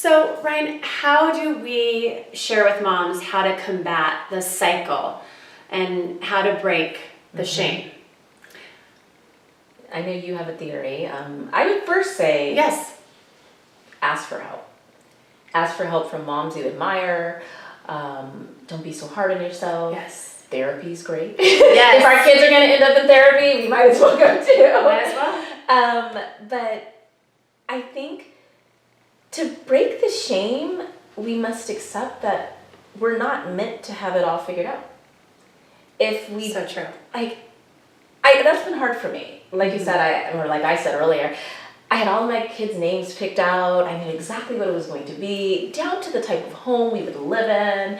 So, Ryane, how do we share with moms how to combat the cycle and how to break the shame? I know you have a theory. I would first say, Yes. ask for help. Ask for help from moms you admire. Don't be so hard on yourself. Yes. Therapy's great. Yes. If our kids are going to end up in therapy, we might as well go too. Might as well. But I think to break the shame, we must accept that we're not meant to have it all figured out. If we, So true. that's been hard for me. Like you said, or like I said earlier, I had all my kids' names picked out. I knew exactly what it was going to be, down to the type of home we would live in.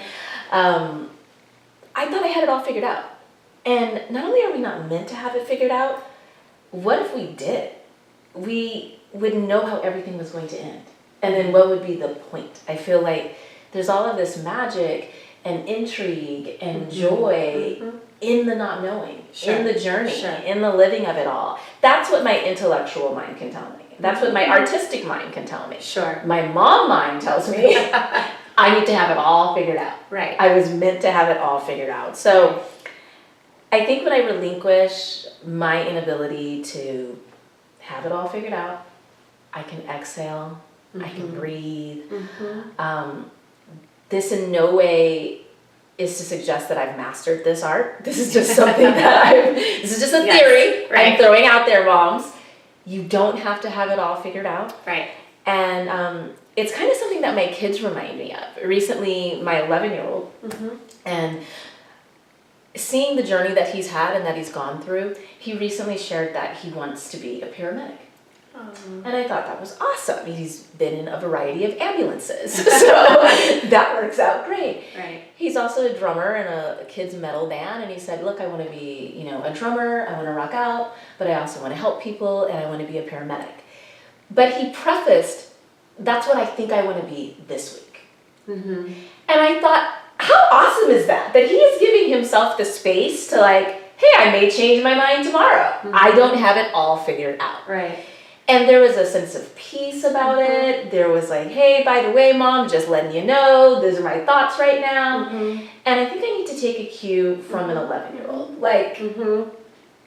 I thought I had it all figured out. And not only are we not meant to have it figured out, what if we did? We would know how everything was going to end. And then what would be the point? I feel like there's all of this magic and intrigue and joy in the not knowing, in the journey, in the living of it all. That's what my intellectual mind can tell me. That's what my artistic mind can tell me. Sure. My mom mind tells me I need to have it all figured out. Right. I was meant to have it all figured out. So I think when I relinquish my inability to have it all figured out, I can exhale, I can breathe. This in no way is to suggest that I've mastered this art. This is just something this is just a theory I'm throwing out there, moms. You don't have to have it all figured out. Right. And it's kind of something that my kids remind me of. Recently, my 11-year-old, and seeing the journey that he's had and that he's gone through, he recently shared that he wants to be a paramedic. And I thought that was awesome. He's been in a variety of ambulances, so that works out great. Right. He's also a drummer in a kids metal band, and he said, look, I want to be, a drummer, I want to rock out, but I also want to help people, and I want to be a paramedic. But he prefaced, that's what I think I want to be this week. And I thought, how awesome is that? That he is giving himself the space to hey, I may change my mind tomorrow. I don't have it all figured out. Right. And there was a sense of peace about it. There was hey, by the way, Mom, just letting you know, those are my thoughts right now. And I think I need to take a cue from an 11-year-old.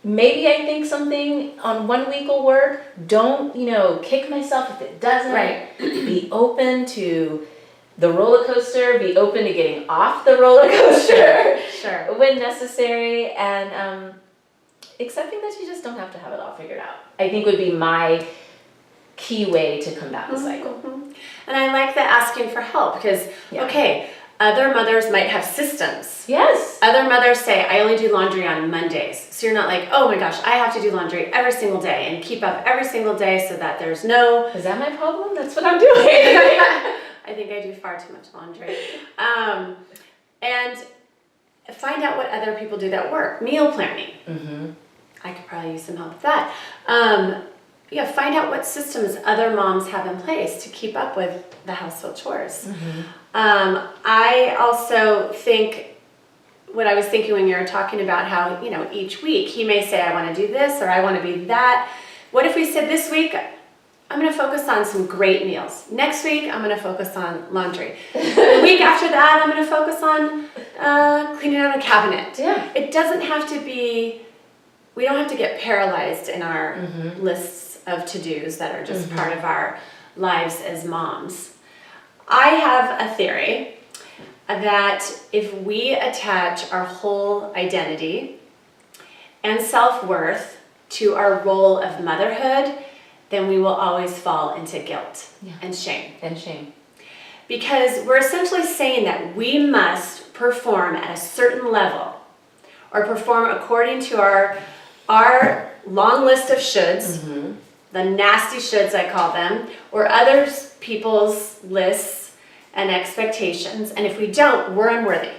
Maybe I think something on 1 week will work. Don't, kick myself if it doesn't. Right. Be open to the roller coaster. Be open to getting off the roller coaster when necessary. And accepting that you just don't have to have it all figured out, I think would be my key way to combat the cycle. And I like the asking for help because, other mothers might have systems. Yes. Other mothers say, I only do laundry on Mondays. So you're not like, oh my gosh, I have to do laundry every single day and keep up every single day so that there's no... Is that my problem? That's what I'm doing. I think I do far too much laundry. And find out what other people do that work. Meal planning. I could probably use some help with that. Find out what systems other moms have in place to keep up with the household chores. I also think, what I was thinking when you were talking about how, each week he may say, I want to do this or I want to be that. What if we said this week, I'm going to focus on some great meals. Next week, I'm going to focus on laundry. The week after that, I'm going to focus on cleaning out a cabinet. Yeah. It doesn't have to be, we don't have to get paralyzed in our lists of to-dos that are just part of our lives as moms. I have a theory that if we attach our whole identity and self-worth to our role of motherhood, then we will always fall into guilt and shame. Because we're essentially saying that we must perform at a certain level or perform according to our long list of shoulds, the nasty shoulds I call them, or other people's lists and expectations. And if we don't, we're unworthy.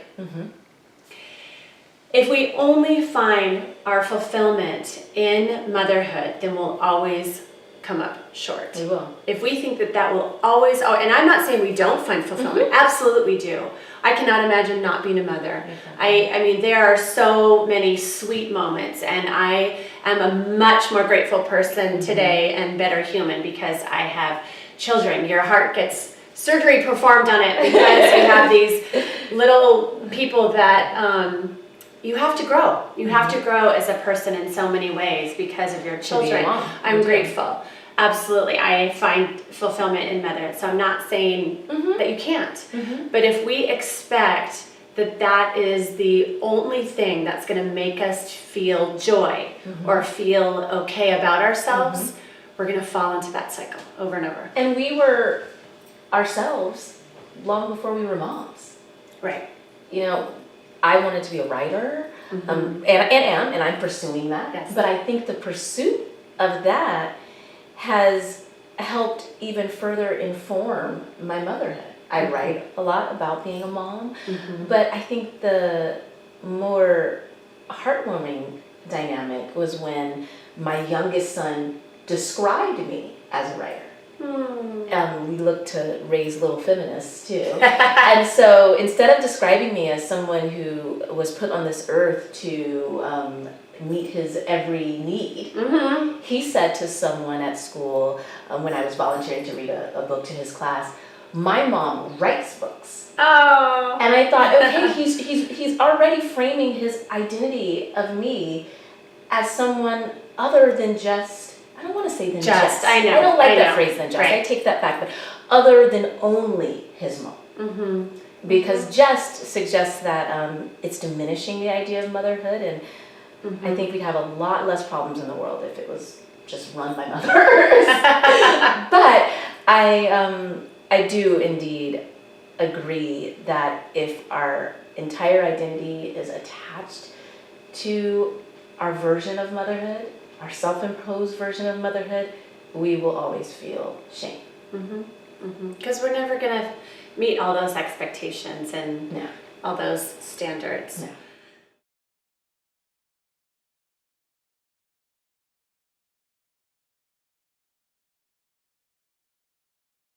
If we only find our fulfillment in motherhood, then we'll always come up short. We will. If we think that will always, and I'm not saying we don't find fulfillment, absolutely we do. I cannot imagine not being a mother. I mean, there are so many sweet moments, and I am a much more grateful person today and better human because I have children. Your heart gets surgery performed on it because you have these little people that you have to grow. You have to grow as a person in so many ways because of your children. I'm grateful. Absolutely. I find fulfillment in motherhood. So I'm not saying that you can't. But if we expect that is the only thing that's going to make us feel joy or feel okay about ourselves, we're going to fall into that cycle over and over. And we were ourselves long before we were moms. Right. You know, I wanted to be a writer, and I'm pursuing that. Yes. But I think the pursuit of that has helped even further inform my motherhood. I write a lot about being a mom, but I think the more heartwarming dynamic was when my youngest son described me as a writer. We look to raise little feminists too. And so instead of describing me as someone who was put on this earth to meet his every need, he said to someone at school when I was volunteering to read a book to his class, "My mom writes books." Oh. And I thought, okay, he's already framing his identity of me as someone other than just, I don't want to say than just. I know. I don't like I that know. phrase than just. Right. I take that back. But other than only his mom. Because just suggests that it's diminishing the idea of motherhood. And I think we'd have a lot less problems in the world if it was just run by mothers. But I do indeed agree that if our entire identity is attached to our version of motherhood, our self-imposed version of motherhood, we will always feel shame. Because we're never going to meet all those expectations and all those standards. No.